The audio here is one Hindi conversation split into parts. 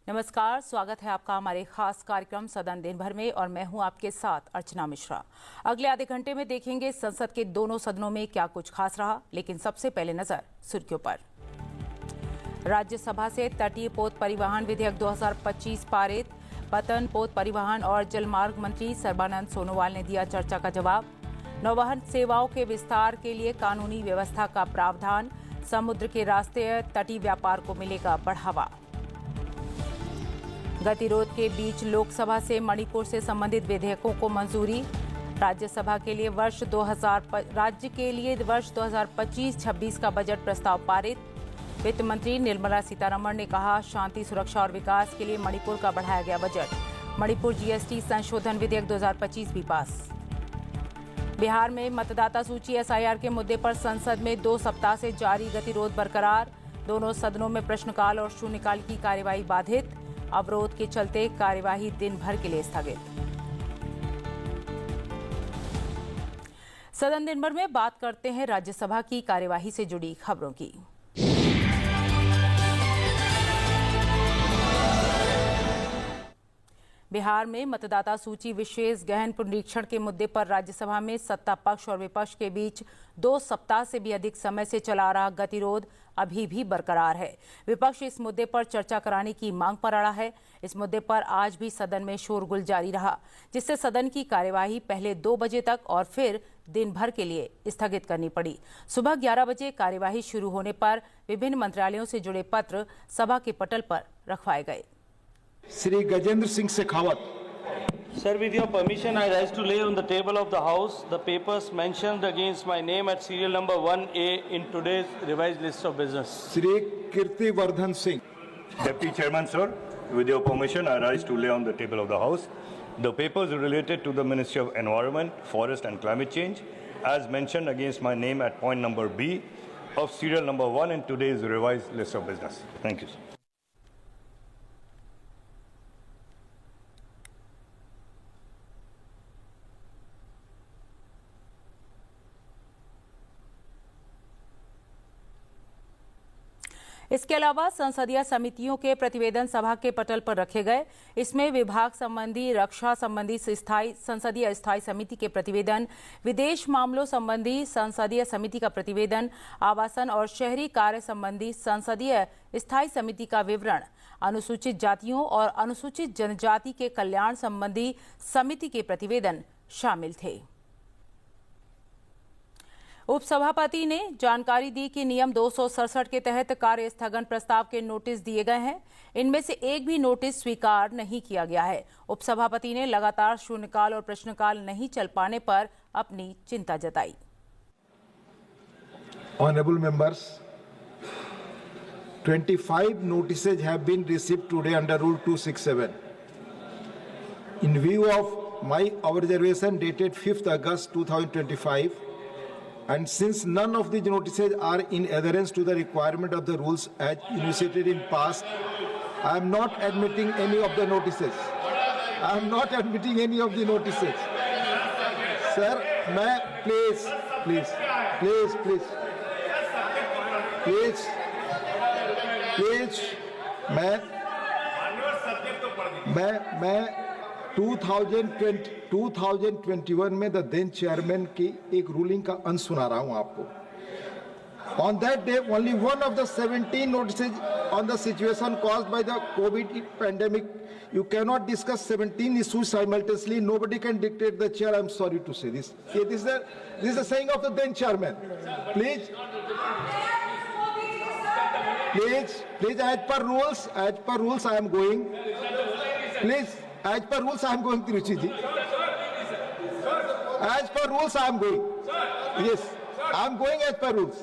नमस्कार, स्वागत है आपका हमारे खास कार्यक्रम सदन दिन भर में और मैं हूं आपके साथ अर्चना मिश्रा। अगले आधे घंटे में देखेंगे संसद के दोनों सदनों में क्या कुछ खास रहा, लेकिन सबसे पहले नजर सुर्खियों पर। राज्यसभा से तटीय पोत परिवहन विधेयक 2025 पारित। पतन, पोत परिवहन और जलमार्ग मंत्री सर्बानंद सोनोवाल ने दिया चर्चा का जवाब। नौवहन सेवाओं के विस्तार के लिए कानूनी व्यवस्था का प्रावधान। समुद्र के रास्ते तटीय व्यापार को मिलेगा बढ़ावा। गतिरोध के बीच लोकसभा से मणिपुर से संबंधित विधेयकों को मंजूरी। राज्य के लिए वर्ष 2025-26 का बजट प्रस्ताव पारित। वित्त मंत्री निर्मला सीतारमण ने कहा, शांति, सुरक्षा और विकास के लिए मणिपुर का बढ़ाया गया बजट। मणिपुर जीएसटी संशोधन विधेयक 2025 भी पास। बिहार में मतदाता सूची एसआईआर के मुद्दे पर संसद में 2 सप्ताह से जारी गतिरोध बरकरार। दोनों सदनों में प्रश्नकाल और शून्यकाल की कार्यवाही बाधित। अवरोध के चलते कार्यवाही दिन भर के लिए स्थगित। सदन दिन भर में बात करते हैं राज्यसभा की कार्यवाही से जुड़ी खबरों की। बिहार में मतदाता सूची विशेष गहन पुनरीक्षण के मुद्दे पर राज्यसभा में सत्ता पक्ष और विपक्ष के बीच 2 सप्ताह से भी अधिक समय से चला रहा गतिरोध अभी भी बरकरार है। विपक्ष इस मुद्दे पर चर्चा कराने की मांग पर अड़ा है। इस मुद्दे पर आज भी सदन में शोरगुल जारी रहा, जिससे सदन की कार्यवाही पहले 2 बजे तक और फिर दिन भर के लिए स्थगित करनी पड़ी। सुबह 11 बजे कार्यवाही शुरू होने पर विभिन्न मंत्रालयों से जुड़े पत्र सभा के पटल पर रखवाए गए। Shri Gajendra Singh Shekhawat. Sir, with your permission, I rise to lay on the table of the House the papers mentioned against my name at serial number 1A in today's revised list of business. Shri Kirtivardhan Singh. Deputy Chairman, sir, with your permission, I rise to lay on the table of the House the papers related to the Ministry of Environment, Forest and Climate Change, as mentioned against my name at point number B of serial number 1 in today's revised list of business. Thank you, sir. इसके अलावा संसदीय समितियों के प्रतिवेदन सभा के पटल पर रखे गए। इसमें विभाग संबंधी, रक्षा संबंधी संसदीय स्थायी समिति के प्रतिवेदन, विदेश मामलों संबंधी संसदीय समिति का प्रतिवेदन, आवासन और शहरी कार्य संबंधी संसदीय स्थायी समिति का विवरण, अनुसूचित जातियों और अनुसूचित जनजाति के कल्याण संबंधी समिति के प्रतिवेदन शामिल थे। उपसभापति ने जानकारी दी कि नियम 267 के तहत कार्य स्थगन प्रस्ताव के नोटिस दिए गए हैं। इनमें से एक भी नोटिस स्वीकार नहीं किया गया है। उपसभापति ने लगातार शून्यकाल और प्रश्नकाल नहीं चल पाने पर अपनी चिंता जताई। Honorable members, 25 notices have been received today under Rule 267. In view of my observation dated 5th August 2025, and since none of these notices are in adherence to the requirement of the rules as initiated in past, I am not admitting any of the notices. I am not admitting any of the notices. Sir, मैं please, मैं 2021 में द देन चेयरमैन की एक रूलिंग का अंश सुना रहा हूं आपको। On that day, only one of the 17 notices on the situation caused by the COVID pandemic. You cannot discuss 17 issues simultaneously. Nobody can dictate the chair. I'm sorry to say this. This is the saying of the then chairman. Please, as per rules, I am going. Please. As per rules, I am going, Tiruchi ji. As per rules, I am going. Yes, I am going as per rules.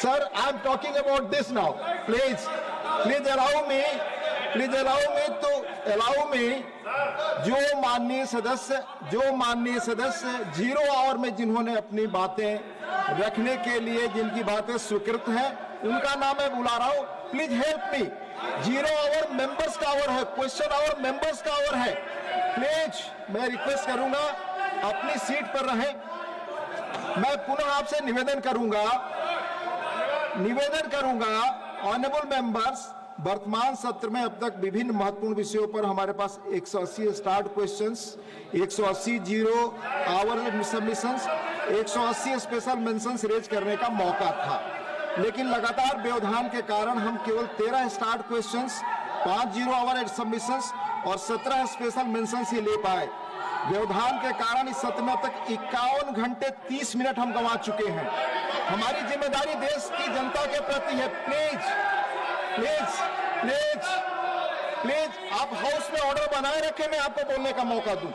Sir, I am talking about this now. Please allow me जो माननीय सदस्य 0 आवर में जिन्होंने अपनी बातें रखने के लिए जिनकी बातें स्वीकृत हैं, उनका नाम मैं बुला रहा हूं। Please help me. 0 hour members का आवर है, क्वेश्चन आवर मेंबर्स का आवर है। प्लीज मैं रिक्वेस्ट करूंगा अपनी सीट पर रहें। मैं पुनः आपसे निवेदन करूंगा ऑनरेबल मेंबर्स, वर्तमान सत्र में अब तक विभिन्न महत्वपूर्ण विषयों पर हमारे पास 180 start questions, 180 zero hour submissions, 180 special mentions raise करने का मौका था, लेकिन लगातार व्यवधान के कारण हम केवल 13 start questions, 5 zero hour submissions और 17 स्पेशल मेंशंस ही ले पाए। व्यवधान के कारण इस सत्र में अब तक 51 घंटे 30 मिनट हम गंवा चुके हैं। हमारी जिम्मेदारी देश की जनता के प्रति है। प्लीज प्लीज प्लीज प्लीज आप हाउस में ऑर्डर बनाए रखें, मैं आपको बोलने का मौका दूं।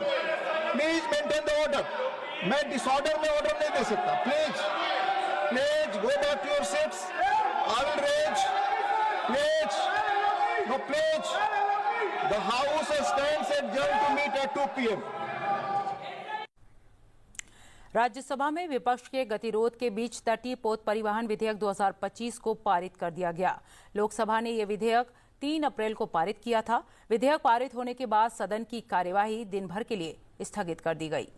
Please maintain the order. मैं डिसऑर्डर में ऑर्डर नहीं दे सकता। Please please go back to your seats. I will raise. Please no please. The house stands adjourned to meet at 2 PM। Rajya Sabha में विपक्ष के गतिरोध के बीच तटीय पोत परिवहन विधेयक 2025 को पारित कर दिया गया। लोकसभा ने यह विधेयक 3 अप्रैल को पारित किया था। विधेयक पारित होने के बाद सदन की कार्यवाही दिन भर के लिए स्थगित कर दी गई।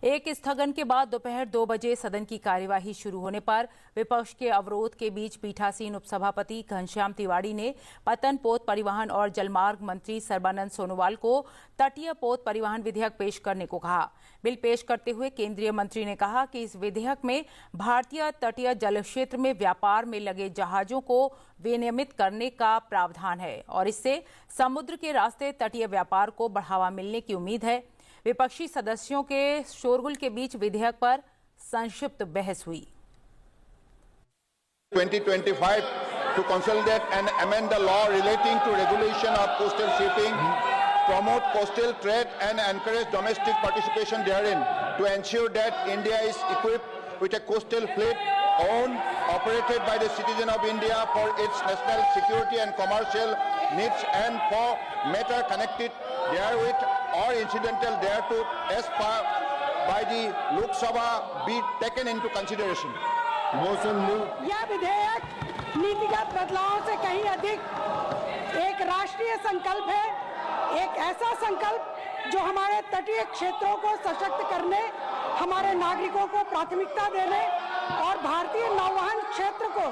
एक स्थगन के बाद दोपहर 2 बजे सदन की कार्यवाही शुरू होने पर विपक्ष के अवरोध के बीच पीठासीन उपसभापति घनश्याम तिवाड़ी ने पतन पोत परिवहन और जलमार्ग मंत्री सर्बानंद सोनोवाल को तटीय पोत परिवहन विधेयक पेश करने को कहा। बिल पेश करते हुए केंद्रीय मंत्री ने कहा कि इस विधेयक में भारतीय तटीय जल क्षेत्र में व्यापार में लगे जहाजों को विनियमित करने का प्रावधान है और इससे समुद्र के रास्ते तटीय व्यापार को बढ़ावा मिलने की उम्मीद है। विपक्षी सदस्यों के शोरगुल के बीच विधेयक पर संक्षिप्त बहस हुई। 2025 to consolidate and amend the law relating to regulation of coastal shipping, promote coastal trade and encourage domestic participation therein, to ensure that India is equipped with a coastal fleet owned, operated by the citizen of India for its national security and commercial needs and for matter connected therewith or incidental thereto as by the Lok Sabha be taken into consideration. Motion move. यह विधेयक नीतिगत बदलावों से कहीं अधिक एक राष्ट्रीय संकल्प है, एक ऐसा संकल्प जो हमारे तटीय क्षेत्रों को सशक्त करने, हमारे नागरिकों को प्राथमिकता देने और भारतीय नौवहन क्षेत्र को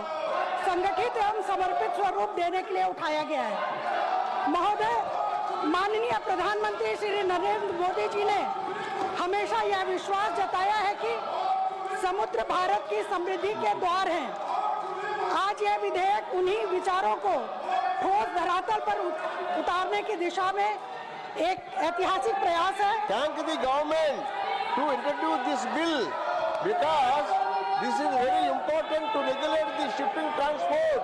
संगठित एवं समर्पित स्वरूप देने के लिए उठाया गया है। महोदय, माननीय प्रधानमंत्री श्री नरेंद्र मोदी जी ने हमेशा यह विश्वास जताया है कि समुद्र भारत की समृद्धि के द्वार हैं। आज यह विधेयक उन्हीं विचारों को ठोस धरातल पर उतारने की दिशा में एक ऐतिहासिक प्रयास है। Thank the government to introduce this bill because this is very important to regulate the shipping transport,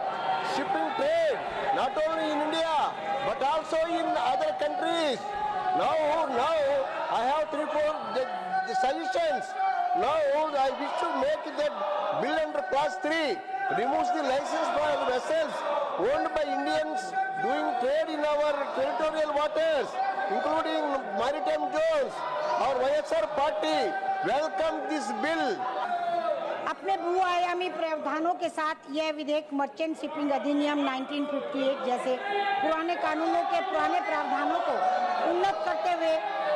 shipping trade, not only in India but also in other countries. Now I have 3-4 suggestions. Now I wish to make that bill under clause 3 removes the license for the vessels owned by Indians doing trade in our territorial waters, including maritime zones. Our YSR party welcome this bill. अपने बहुआयामी प्रावधानों के साथ यह विधेयक मर्चेंट शिपिंग अधिनियम 1958 जैसे पुराने कानूनों के पुराने प्रावधानों को उन्नत करते हुए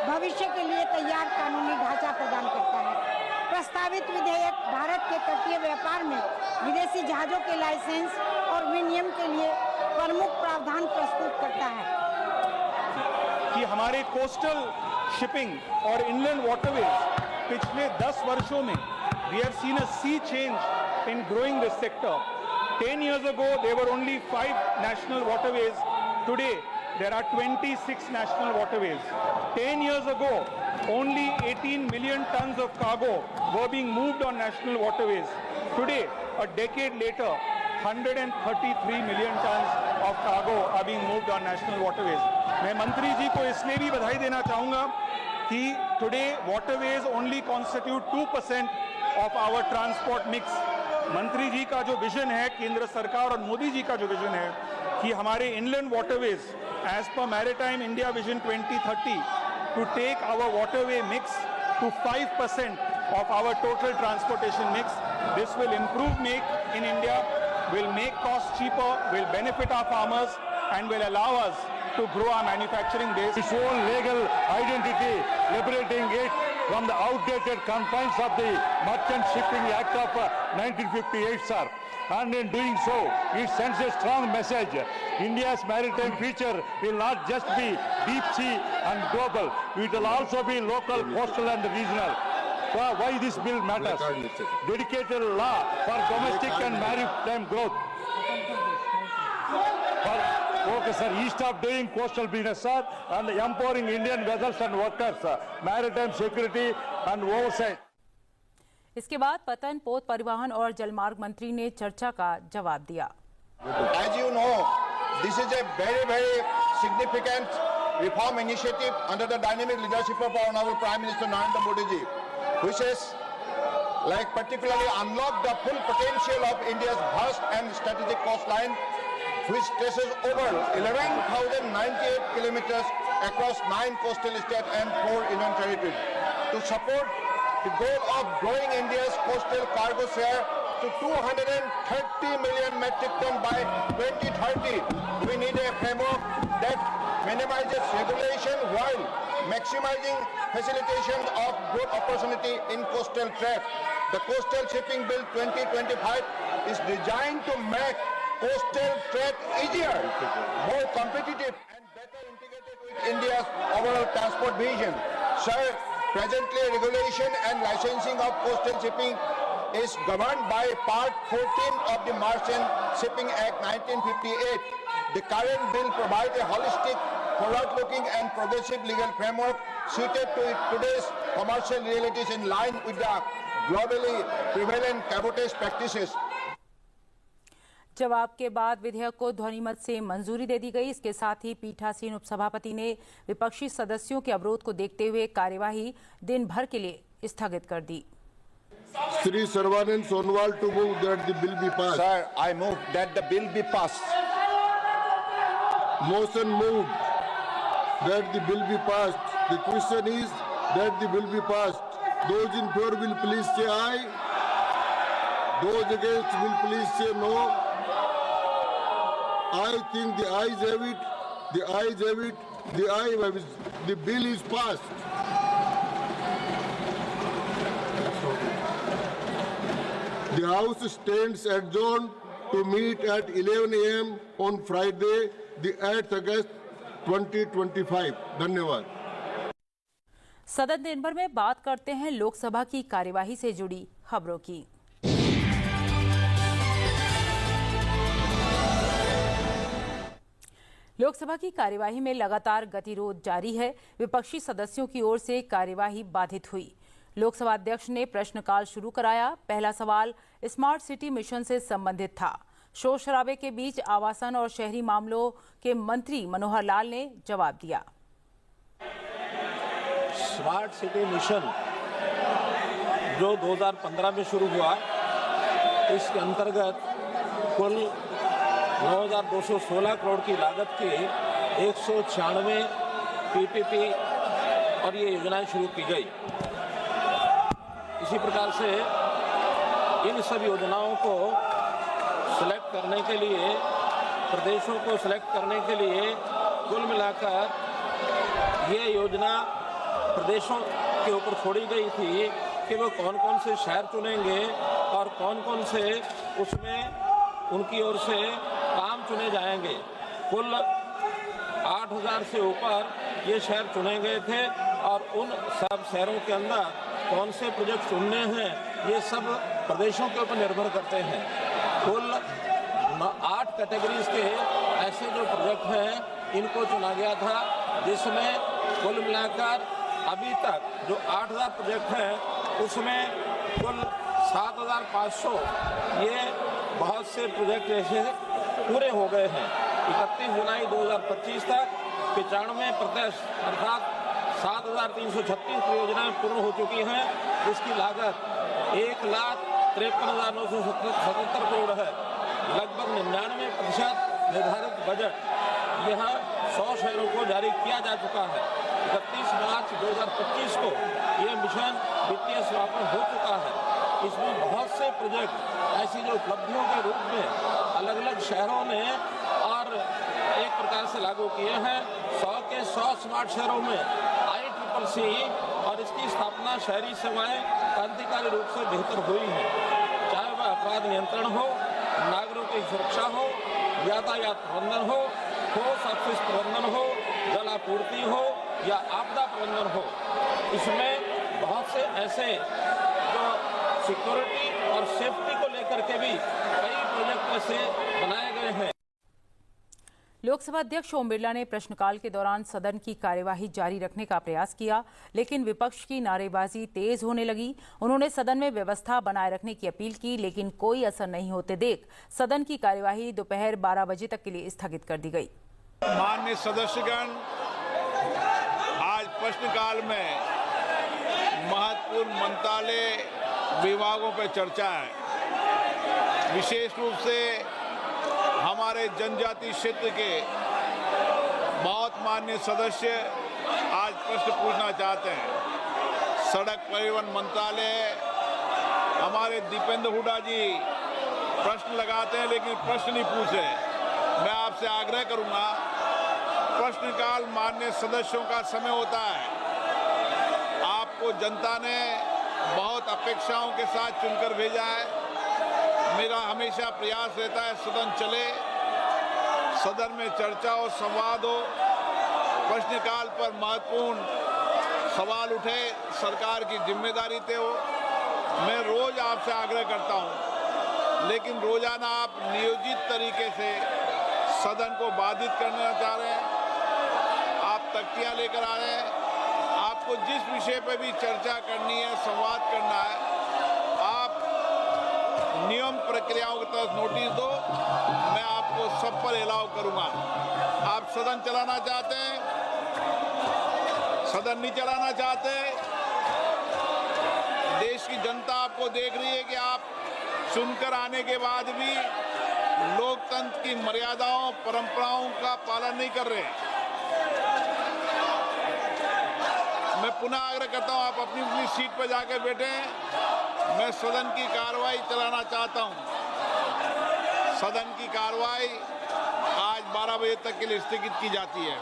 भविष्य के लिए तैयार कानूनी ढांचा प्रदान करता है। प्रस्तावित विधेयक भारत के तटीय व्यापार में विदेशी जहाजों के लाइसेंस और विनियम के लिए प्रमुख प्रावधान प्रस्तुत करता है कि हमारे कोस्टल शिपिंग और इनलैंड वाटरवेज पिछले 10 वर्षों में we have seen a sea change in growing this sector. 10 years ago, there were only 5 national waterways. Today, there are 26 national waterways. 10 years ago, only 18 million tons of cargo were being moved on national waterways. Today, a decade later, 133 million tons of cargo are being moved on national waterways. मैं मंत्री जी को इसलिए भी बधाई देना चाहूँगा कि today waterways only constitute 2% of our transport mix. मंत्री जी का जो विजन है, केंद्र सरकार और मोदी जी का जो विजन है कि हमारे inland waterways as per Maritime India Vision 2030 to take our waterway mix to 5% of our total transportation mix. This will improve make in India, will make costs cheaper, will benefit our farmers and will allow us to grow our manufacturing base. Its own legal identity, liberating it from the outdated confines of the Merchant Shipping Act of 1958, sir. and in doing so, it sends a strong message. India's maritime future will not just be deep sea and global, it will also be local, coastal and regional. Why this bill matters? Dedicated law for domestic and maritime growth. Okay, sir. East of doing coastal business, sir, and empowering Indian vessels and workers, maritime security and oversight. इसके बाद पतन, पोत परिवहन और जलमार्ग मंत्री ने चर्चा का जवाब दिया। As you know, this is a very significant reform initiative under the dynamic leadership of our Honorable Prime Minister Narendra Modi ji, which has particularly unlocked the full potential of India's vast and strategic coastline, which stretches over 11,098 kilometers across 9 coastal states and 4 union territories. To support the goal of growing India's coastal cargo share to 230 million metric ton by 2030, we need a framework that minimizes regulation while maximizing facilitation of growth opportunity in coastal trade. The Coastal Shipping Bill 2025 is designed to make coastal trade easier, more competitive and better integrated with India's overall transport vision. Sir, presently regulation and licensing of coastal shipping is governed by Part 14 of the Maritime Shipping Act 1958. The current bill provides a holistic, forward-looking and progressive legal framework suited to today's commercial realities in line with the globally prevalent cabotage practices. जवाब के बाद विधेयक को ध्वनिमत से मंजूरी दे दी गई। इसके साथ ही पीठासीन उपसभापति ने विपक्षी सदस्यों के अवरोध को देखते हुए कार्यवाही दिन भर के लिए स्थगित कर दी। Sri Sarvanand Sonowal to move that the bill be passed. Sir, I move that the bill be passed. Motion moved that the bill be passed. The question is that the bill be passed. Those in favor will please say aye. Those against will please say no. I think the ayes have it. The ayes have it. The ayes have it. The bill is passed. The House stands adjourned to meet at 11 a.m. on Friday, the 8th August 2025. धन्यवाद। सदन दिन भर में बात करते हैं लोकसभा की कार्यवाही से जुड़ी खबरों की। लोकसभा की कार्यवाही में लगातार गतिरोध जारी है। विपक्षी सदस्यों की ओर से कार्यवाही बाधित हुई। लोकसभा अध्यक्ष ने प्रश्नकाल शुरू कराया। पहला सवाल स्मार्ट सिटी मिशन से संबंधित था। शोर शराबे के बीच आवासन और शहरी मामलों के मंत्री मनोहर लाल ने जवाब दिया। स्मार्ट सिटी मिशन जो 2015 में शुरू हुआ, इसके अंतर्गत कुल 9,216 करोड़ की लागत के 196 पीपीपी और ये योजनाएं शुरू की गई। इसी प्रकार से इन सब योजनाओं को सिलेक्ट करने के लिए, प्रदेशों को सिलेक्ट करने के लिए कुल मिलाकर ये योजना प्रदेशों के ऊपर छोड़ी गई थी कि वो कौन कौन से शहर चुनेंगे और कौन कौन से उसमें उनकी ओर से काम चुने जाएंगे। कुल 8,000 से ऊपर ये शहर चुने गए थे और उन सब शहरों के अंदर कौन से प्रोजेक्ट चुनने हैं ये सब प्रदेशों के ऊपर निर्भर करते हैं। कुल 8 कैटेगरीज के ऐसे जो प्रोजेक्ट हैं इनको चुना गया था, जिसमें कुल मिलाकर अभी तक जो 8,000 प्रोजेक्ट हैं उसमें कुल 7,500 ये बहुत से प्रोजेक्ट ऐसे पूरे हो गए हैं। 31 जुलाई 2025 तक 95% अर्थात 7,336 परियोजनाएं पूर्ण हो चुकी हैं, जिसकी लागत 1,53,977 करोड़ है। लगभग 99% निर्धारित बजट यह 100 शहरों को जारी किया जा चुका है। 31 मार्च 2025 को ये मिशन वित्तीय समापन हो चुका है। इसमें बहुत से प्रोजेक्ट ऐसी जो उपलब्धियों के रूप में अलग अलग शहरों ने और एक प्रकार से लागू किए हैं। 100 के 100 स्मार्ट शहरों में ICCC और इसकी स्थापना शहरी सेवाएं क्रांतिकारी रूप से बेहतर हुई हैं। चाहे वह अपराध नियंत्रण हो, नागरिकों की सुरक्षा हो, यातायात प्रबंधन हो, ठोस अपशिष्ट प्रबंधन हो, जल आपूर्ति हो या आपदा प्रबंधन हो, इसमें बहुत से ऐसे जो सिक्योरिटी और सेफ्टी को लेकर के भी कई प्रोजेक्ट ऐसे बनाए गए हैं। लोकसभा अध्यक्ष ओम बिरला ने प्रश्नकाल के दौरान सदन की कार्यवाही जारी रखने का प्रयास किया, लेकिन विपक्ष की नारेबाजी तेज होने लगी। उन्होंने सदन में व्यवस्था बनाए रखने की अपील की, लेकिन कोई असर नहीं होते देख सदन की कार्यवाही दोपहर 12 बजे तक के लिए स्थगित कर दी गई। माननीय सदस्यगण, आज प्रश्नकाल में महत्वपूर्ण मंत्रालय विभागों पर चर्चा है। विशेष रूप से हमारे जनजाति क्षेत्र के बहुत माननीय सदस्य आज प्रश्न पूछना चाहते हैं। सड़क परिवहन मंत्रालय, हमारे दीपेंद्र हुड्डा जी प्रश्न लगाते हैं लेकिन प्रश्न नहीं पूछे। मैं आपसे आग्रह करूंगा, प्रश्नकाल माननीय सदस्यों का समय होता है। आपको जनता ने बहुत अपेक्षाओं के साथ चुनकर भेजा है। मेरा हमेशा प्रयास रहता है सदन चले, सदन में चर्चा और संवाद हो, प्रश्नकाल पर महत्वपूर्ण सवाल उठे, सरकार की जिम्मेदारी तय हो। मैं रोज आपसे आग्रह करता हूं, लेकिन रोजाना आप नियोजित तरीके से सदन को बाधित करना चाह रहे हैं। आप तख्तियां लेकर आ रहे हैं। आपको जिस विषय पर भी चर्चा करनी है, संवाद करना है, आप नियम प्रक्रियाओं के तहत नोटिस दो, मैं आपको सब पर अलाउ करूंगा। आप सदन चलाना चाहते हैं, सदन नहीं चलाना चाहते, देश की जनता आपको देख रही है कि आप चुनकर आने के बाद भी लोकतंत्र की मर्यादाओं, परंपराओं का पालन नहीं कर रहे। मैं पुनः आग्रह करता हूं, आप अपनी अपनी सीट पर जाकर बैठे। मैं सदन की कार्रवाई चलाना चाहता हूं। सदन की कार्रवाई आज 12 बजे तक के लिए स्थगित की जाती है।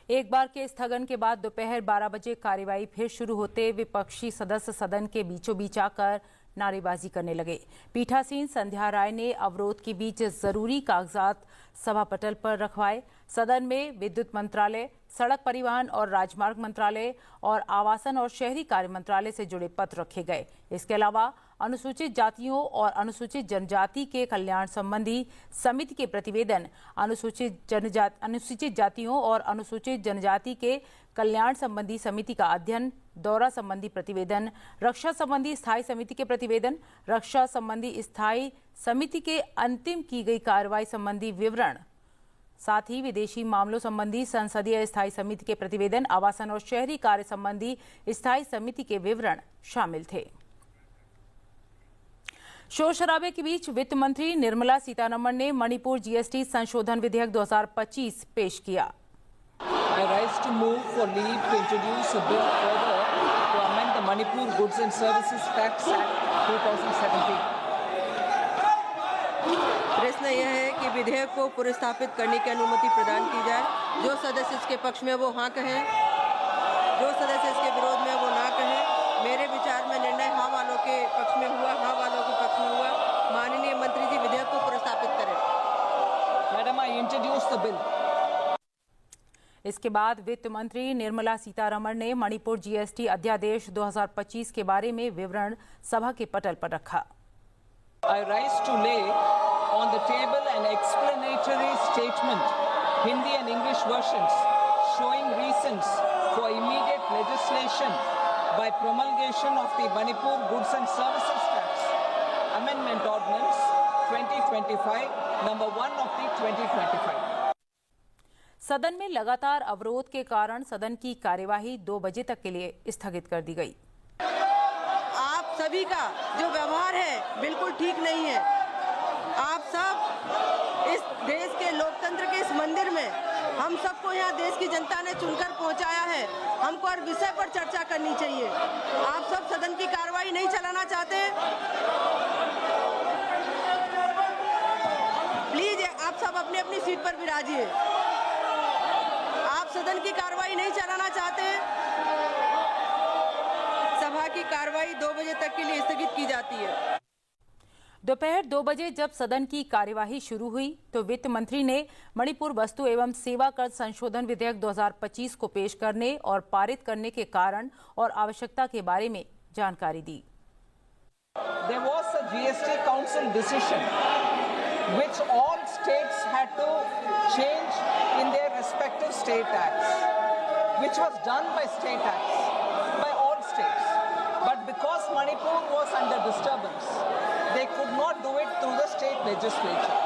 एक बार के स्थगन के बाद दोपहर 12 बजे कार्यवाही फिर शुरू होते विपक्षी सदस्य सदन के बीचों बीच आकर नारेबाजी करने लगे। पीठासीन संध्या राय ने अवरोध के बीच जरूरी कागजात सभापटल पर रखवाए। सदन में विद्युत मंत्रालय, सड़क परिवहन और राजमार्ग मंत्रालय और आवासन और शहरी कार्य मंत्रालय से जुड़े पत्र रखे गए। इसके अलावा अनुसूचित जातियों और अनुसूचित जनजाति के कल्याण संबंधी समिति के प्रतिवेदन, अनुसूचित जातियों और अनुसूचित जनजाति के कल्याण संबंधी समिति का अध्ययन, दौरा संबंधी प्रतिवेदन, रक्षा संबंधी स्थायी समिति के प्रतिवेदन, रक्षा संबंधी स्थायी समिति के अंतिम की गई कार्रवाई संबंधी विवरण, साथ ही विदेशी मामलों संबंधी संसदीय स्थायी समिति के प्रतिवेदन, आवासन और शहरी कार्य संबंधी स्थायी समिति के विवरण शामिल थे। शोर शराबे के बीच वित्त मंत्री निर्मला सीतारमण ने मणिपुर जीएसटी संशोधन विधेयक 2025 पेश किया। I rise to move for leave to introduce a bill further to amend the Manipur Goods and Services Tax Act 2017. प्रश्न यह है कि विधेयक को पुनर्स्थापित करने की अनुमति प्रदान की जाए। जो सदस्य इसके पक्ष में वो हाँ कहें, जो सदस्य इसके विरोध में वो ना कहें। मेरे विचार में निर्णय हाँ वालों के पक्ष में हुआ, हाँ वालों के पक्ष में हुआ। माननीय मंत्री जी विधेयक को पुनर्स्थापित करें। Madam, I introduce the bill. इसके बाद वित्त मंत्री निर्मला सीतारमण ने मणिपुर जीएसटी अध्यादेश 2025 के बारे में विवरण सभा के पटल पर रखा। I rise to lay on the table an explanatory statement, Hindi and English versions, showing reasons for immediate legislation by promulgation of the Manipur Goods and Services Tax Amendment Ordinance 2025, number 1 of the 2025. सदन में लगातार अवरोध के कारण सदन की कार्यवाही 2 बजे तक के लिए स्थगित कर दी गई। आप सभी का जो व्यवहार है बिल्कुल ठीक नहीं है। आप सब इस देश के लोकतंत्र के इस मंदिर में हम सबको यहाँ देश की जनता ने चुनकर पहुँचाया है। हमको हर विषय पर चर्चा करनी चाहिए। आप सब सदन की कार्रवाई नहीं चलाना चाहते। प्लीज आप सब अपनी अपनी सीट पर विराजिए। आप सदन की कार्रवाई नहीं चलाना चाहते। सभा की कार्रवाई 2 बजे तक के लिए स्थगित की जाती है। दोपहर 2 बजे जब सदन की कार्यवाही शुरू हुई तो वित्त मंत्री ने मणिपुर वस्तु एवं सेवा कर संशोधन विधेयक 2025 को पेश करने और पारित करने के कारण और आवश्यकता के बारे में जानकारी दी। There was a GST Council decision which all states had to change in their respective state acts, which was done by state acts, by all states. But because Manipur was under disturbance, they could not do it through the state legislature.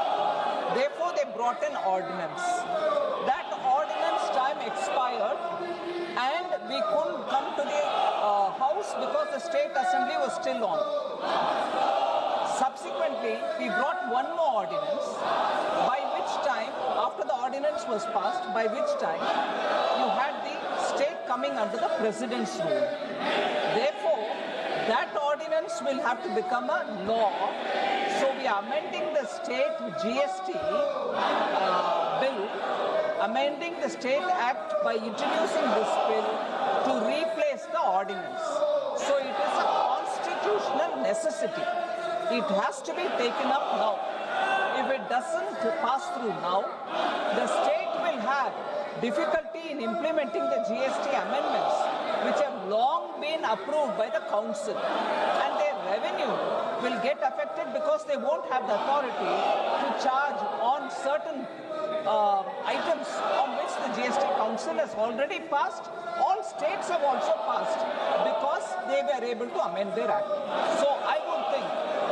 Therefore, they brought an ordinance. That ordinance time expired and we couldn't come to the house because the state assembly was still on. Subsequently, we brought one more ordinance, by which time, after the ordinance was passed, by which time you had the state coming under the president's rule. Therefore, that ordinance will have to become a law. So we are amending the state GST bill, amending the state act by introducing this bill to replace the ordinance. So it is a constitutional necessity. It has to be taken up now. If it doesn't pass through now, the state will have difficulty in implementing the GST amendments which have long been approved by the council, and their revenue will get affected because they won't have the authority to charge on certain items on which the GST Council has already passed. All states have also passed because they were able to amend their act. So I would think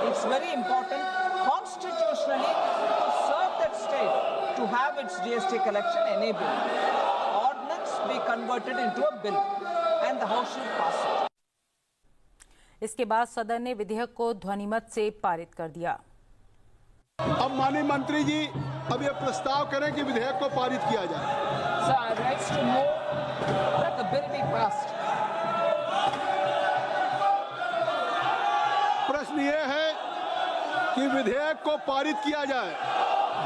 it's very important constitutionally to serve that state to have its GST collection enabled. Ordinance be converted into a bill and the House should pass it. इसके बाद सदन ने विधेयक को ध्वनिमत से पारित कर दिया। अब माननीय मंत्री जी अब ये प्रस्ताव करें कि विधेयक को पारित किया जाए। Sir, I rise to move that the bill be passed. प्रश्न ये है कि विधेयक को पारित किया जाए।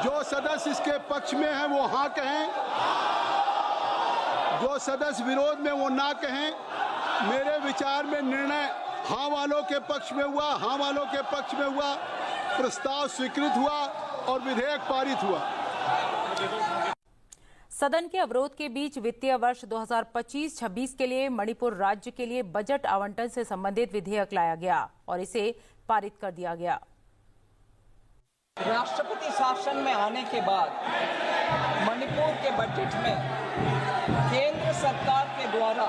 जो सदस्य इसके पक्ष में हैं वो हाँ कहें, जो सदस्य विरोध में वो ना कहें। मेरे विचार में निर्णय हाँ वालों के पक्ष में हुआ, हाँ वालों के पक्ष में हुआ, प्रस्ताव स्वीकृत हुआ और विधेयक पारित हुआ। सदन के अवरोध के बीच वित्तीय वर्ष 2025-26 के लिए मणिपुर राज्य के लिए बजट आवंटन से संबंधित विधेयक लाया गया और इसे पारित कर दिया गया। राष्ट्रपति शासन में आने के बाद मणिपुर के बजट में केंद्र सरकार के द्वारा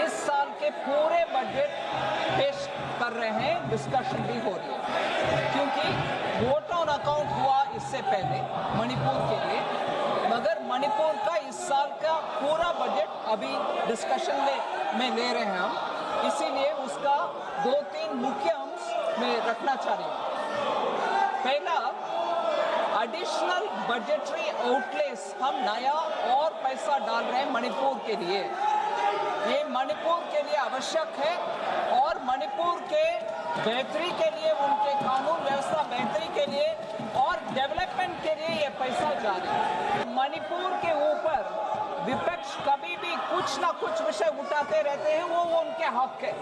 इस साल के पूरे बजट पेश कर रहे हैं, डिस्कशन भी हो रही है, क्योंकि वोट ऑन अकाउंट हुआ इससे पहले मणिपुर के लिए, मगर मणिपुर का इस साल का पूरा बजट अभी डिस्कशन में ले रहे हैं हम, इसीलिए उसका 2-3 मुख्य अंश में रखना चाह रहे हैं। पहला, एडिशनल बजटरी आउटलेस, हम नया और पैसा डाल रहे हैं मणिपुर के लिए। ये मणिपुर के लिए आवश्यक है और मणिपुर के बेहतरी के लिए, उनके कानून व्यवस्था बेहतरी के लिए और डेवलपमेंट के लिए ये पैसा जा रहा है। मणिपुर के ऊपर विपक्ष कभी भी कुछ ना कुछ विषय उठाते रहते हैं, वो उनके हक है,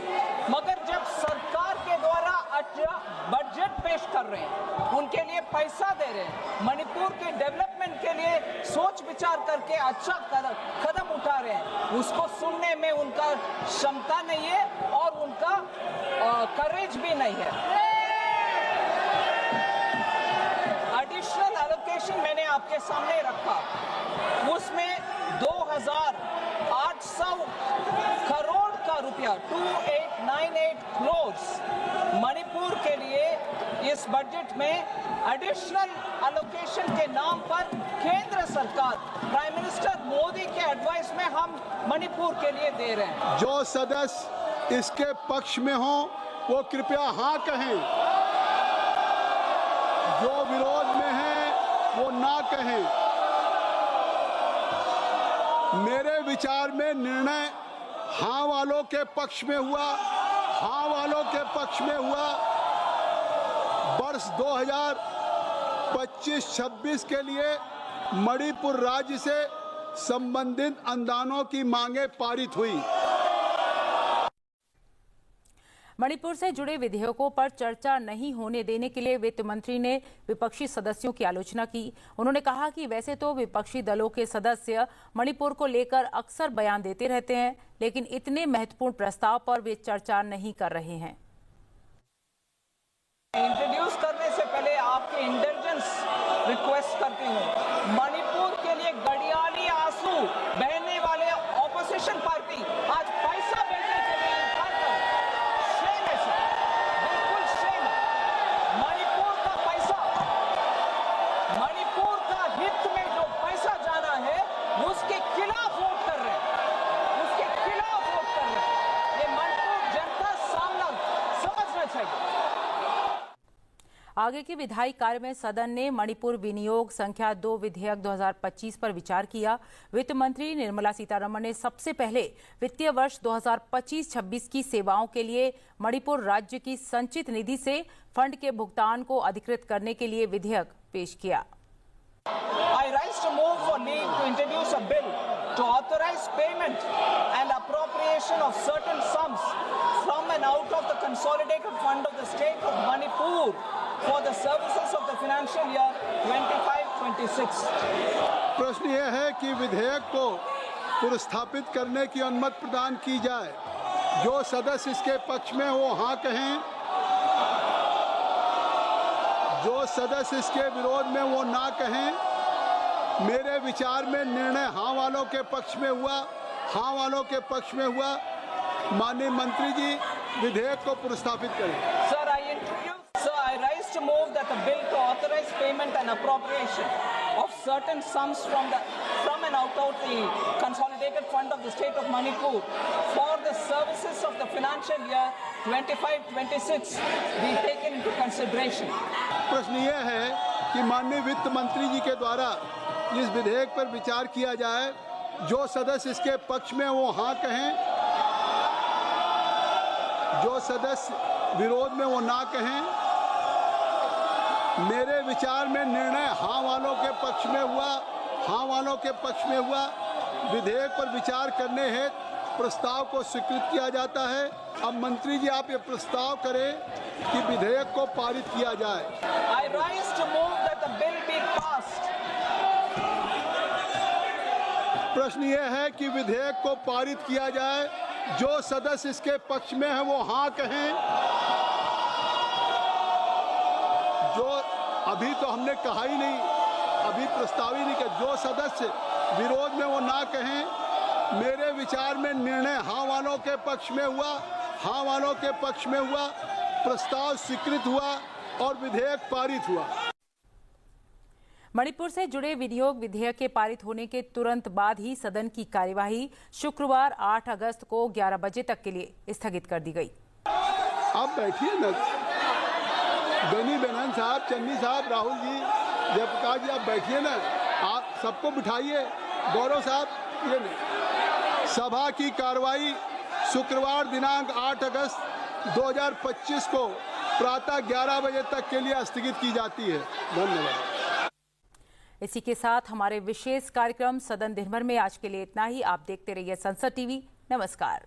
मगर जब सरकार के द्वारा बजट पेश कर रहे हैं, उनके लिए पैसा दे रहे हैं, मणिपुर के डेवलपमेंट के लिए सोच विचार करके अच्छा कदम उठा रहे हैं, उसको सुनने में उनका क्षमता नहीं है और उनका करेज भी नहीं है। एडिशनल एलोकेशन मैंने आपके सामने रखा, उसमें 2,800 करोड़ का रुपया 2898 करोड़ मणिपुर के लिए इस बजट में एडिशनल एलोकेशन के नाम पर केंद्र सरकार, प्राइम मिनिस्टर मोदी के एडवाइस में हम मणिपुर के लिए दे रहे हैं। जो सदस्य इसके पक्ष में हो वो कृपया हाँ कहें, जो विरोध में है वो ना कहें। मेरे विचार में निर्णय हाँ वालों के पक्ष में हुआ, हाँ वालों के पक्ष में हुआ। वर्ष 2025-26 के लिए मणिपुर राज्य से संबंधित अनुदानों की मांगे पारित हुई। मणिपुर से जुड़े विधेयकों पर चर्चा नहीं होने देने के लिए वित्त मंत्री ने विपक्षी सदस्यों की आलोचना की। उन्होंने कहा कि वैसे तो विपक्षी दलों के सदस्य मणिपुर को लेकर अक्सर बयान देते रहते हैं, लेकिन इतने महत्वपूर्ण प्रस्ताव पर वे चर्चा नहीं कर रहे हैं। इंट्रोड्यूस करने से पहले आपके इंटेलिजेंस रिक्वेस्ट करती हूँ। मणिपुर के लिए गड़ियाली आंसू बहने वाले ऑपोजिशन पार्टी आज पैसा देने के लिए इंकार कर, शेम है सर, बिल्कुल शेम है। मणिपुर का पैसा, मणिपुर का हित में जो पैसा जाना है उसके खिलाफ वोट कर रहे हैं, उसके खिलाफ वोट कर रहे हैं। ये मणिपुर जनता सामना समझना चाहिए। आगे के विधायी कार्य में सदन ने मणिपुर विनियोग संख्या 2 विधेयक 2025 पर विचार किया। वित्त मंत्री निर्मला सीतारमण ने सबसे पहले वित्तीय वर्ष 2025-26 की सेवाओं के लिए मणिपुर राज्य की संचित निधि से फंड के भुगतान को अधिकृत करने के लिए विधेयक पेश किया। I rise to move for leave to introduce a bill to authorize payment and appropriation of certain sums from and out of the consolidated fund of the state of Manipur for the services of the financial year 25-26. प्रश्न यह है कि विधेयक को पुरस्थापित करने की अनुमति प्रदान की जाए। जो सदस्य इसके पक्ष में हो हाँ कहें, जो सदस्य इसके विरोध में वो ना कहें। मेरे विचार में निर्णय हाँ वालों के पक्ष में हुआ, हाँ वालों के पक्ष में हुआ। माननीय मंत्री जी विधेयक को पुरस्थापित करें। Sir, I rise to move that the bill to authorize payment and appropriation of certain sums from and out of the consolidated fund of the state of Manipur for the services of the financial year 25-26 be taken into consideration. प्रश्न यह है कि माननीय वित्त मंत्री जी के द्वारा इस विधेयक पर विचार किया जाए। जो सदस्य इसके पक्ष में वो हाँ कहें, जो सदस्य विरोध में वो ना कहें। मेरे विचार में निर्णय हाँ वालों के पक्ष में हुआ, हाँ वालों के पक्ष में हुआ। विधेयक पर विचार करने हेतु प्रस्ताव को स्वीकृत किया जाता है। अब मंत्री जी आप ये प्रस्ताव करें कि विधेयक को पारित किया जाए। I rise to move that the bill be passed. प्रश्न यह है कि विधेयक को पारित किया जाए। जो सदस्य इसके पक्ष में है वो हाँ कहें। जो अभी तो हमने कहा ही नहीं, अभी प्रस्ताव ही नहीं किया। जो सदस्य विरोध में वो ना कहें। मेरे विचार में निर्णय हाँ वालों के पक्ष में हुआ, हाँ वालों के पक्ष में हुआ। प्रस्ताव स्वीकृत हुआ और विधेयक पारित हुआ। मणिपुर से जुड़े विनियोग विधेयक के पारित होने के तुरंत बाद ही सदन की कार्यवाही शुक्रवार 8 अगस्त को 11 बजे तक के लिए स्थगित कर दी गई। आप बैठिए न, बेनी बेनन साहब, चन्नी साहब, राहुल जी, जयप्रकाश जी, आप बैठिए ना। आप सबको बिठाइए। गौरव साहब, ये नहीं। सभा की कार्रवाई शुक्रवार दिनांक 8 अगस्त 2025 को प्रातः 11 बजे तक के लिए स्थगित की जाती है। धन्यवाद। इसी के साथ हमारे विशेष कार्यक्रम सदन दिन भर में आज के लिए इतना ही। आप देखते रहिए संसद टीवी। नमस्कार।